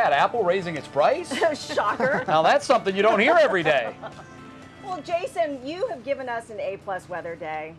that? Apple raising its price? Shocker. Now that's something you don't hear every day. Well, Jason, you have given us an A-plus weather day.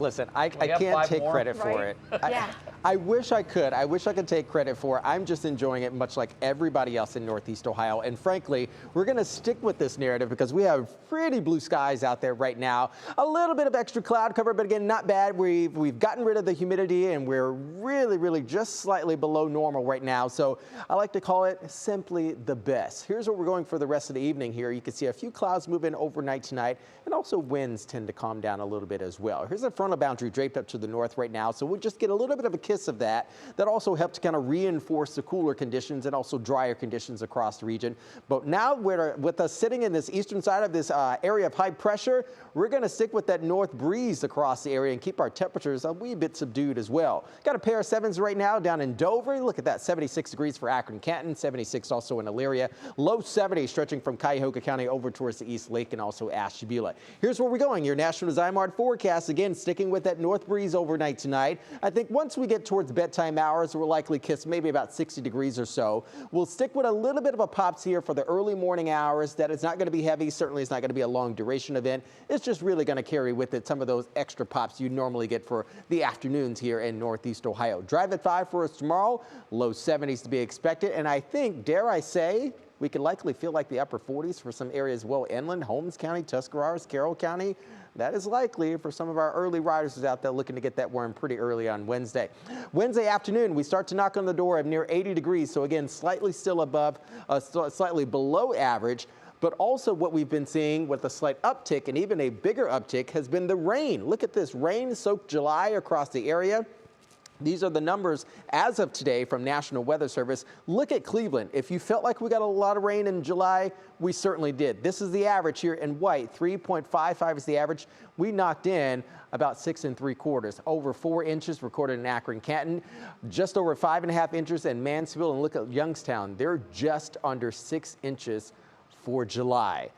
Listen, I can't take credit for it. Yeah. I wish I could. I wish I could take credit for it. I'm just enjoying it much like everybody else in Northeast Ohio. And frankly, we're going to stick with this narrative because we have pretty blue skies out there right now. A little bit of extra cloud cover, but again, not bad. We've gotten rid of the humidity and we're really just slightly below normal right now. So I like to call it simply the best. Here's what we're going for the rest of the evening here. You can see a few clouds move in overnight tonight, and also winds tend to calm down a little bit as well. Here's a frontal boundary draped up to the north right now, so we'll just get a little bit of a kiss of that. That also helped to kind of reinforce the cooler conditions and also drier conditions across the region. But now with us sitting in this eastern side of this area of high pressure, we're going to stick with that north breeze across the area and keep our temperatures a wee bit subdued as well. Got a pair of 7s right now down in Dover. Look at that, 76 degrees for Akron, Canton, 76 also in Elyria. Low 70 stretching from Cuyahoga County over towards the East Lake and also Ashtabula. Here's where we're going. Your National Zymark forecast, again, sticking with that north breeze overnight tonight. I think once we get towards bedtime hours, we'll likely kiss maybe about 60 degrees or so. We'll stick with a little bit of a pops here for the early morning hours. That is not going to be heavy. Certainly it's not going to be a long duration event. It's just really going to carry with it some of those extra pops you normally get for the afternoons here in Northeast Ohio. Drive at 5 for us tomorrow. Low 70s to be expected. And I think, dare I say, we could likely feel like the upper 40s for some areas well inland, Holmes County, Tuscarawas, Carroll County. That is likely for some of our early riders out there looking to get that warm pretty early on Wednesday. Wednesday afternoon, we start to knock on the door of near 80 degrees. So again, slightly still above, slightly below average. But also what we've been seeing with a slight uptick and even a bigger uptick has been the rain. Look at this rain-soaked July across the area. These are the numbers as of today from National Weather Service. Look at Cleveland. If you felt like we got a lot of rain in July, we certainly did. This is the average here in white. 3.55 is the average. We knocked in about 6 3/4. Over 4 inches recorded in Akron, Canton. Just over 5.5 inches in Mansfield. And look at Youngstown. They're just under 6 inches for July.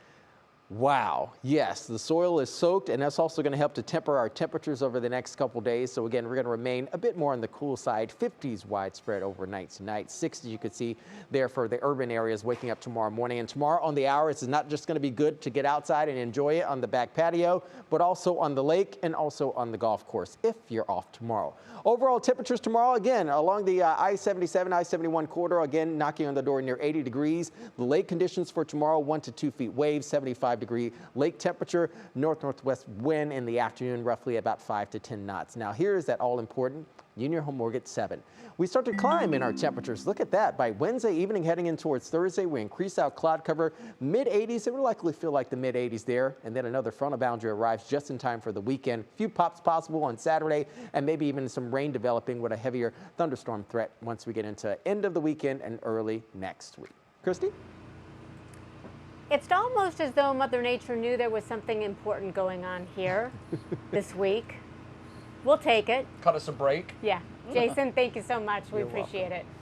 Wow. Yes, the soil is soaked, and that's also going to help to temper our temperatures over the next couple days. So again, we're going to remain a bit more on the cool side. 50s widespread overnight tonight. 60s you could see there for the urban areas waking up tomorrow morning. And tomorrow on the hour, it's not just going to be good to get outside and enjoy it on the back patio, but also on the lake and also on the golf course if you're off tomorrow. Overall temperatures tomorrow, again, along the I-77, I-71 corridor, again, knocking on the door near 80 degrees. The lake conditions for tomorrow, 1 to 2 feet waves, 75-degree lake temperature, north-northwest wind in the afternoon, roughly about 5 to 10 knots. Now, here's that all-important Union Home Mortgage 7. We start to climb in our temperatures. Look at that. By Wednesday evening, heading in towards Thursday, we increase out cloud cover, mid-80s. It will likely feel like the mid-80s there. And then another frontal boundary arrives just in time for the weekend. A few pops possible on Saturday, and maybe even some rain developing with a heavier thunderstorm threat once we get into end of the weekend and early next week. Christy? It's almost as though Mother Nature knew there was something important going on here this week. We'll take it. Cut us a break. Yeah. Jason, thank you so much. We You're appreciate welcome. it.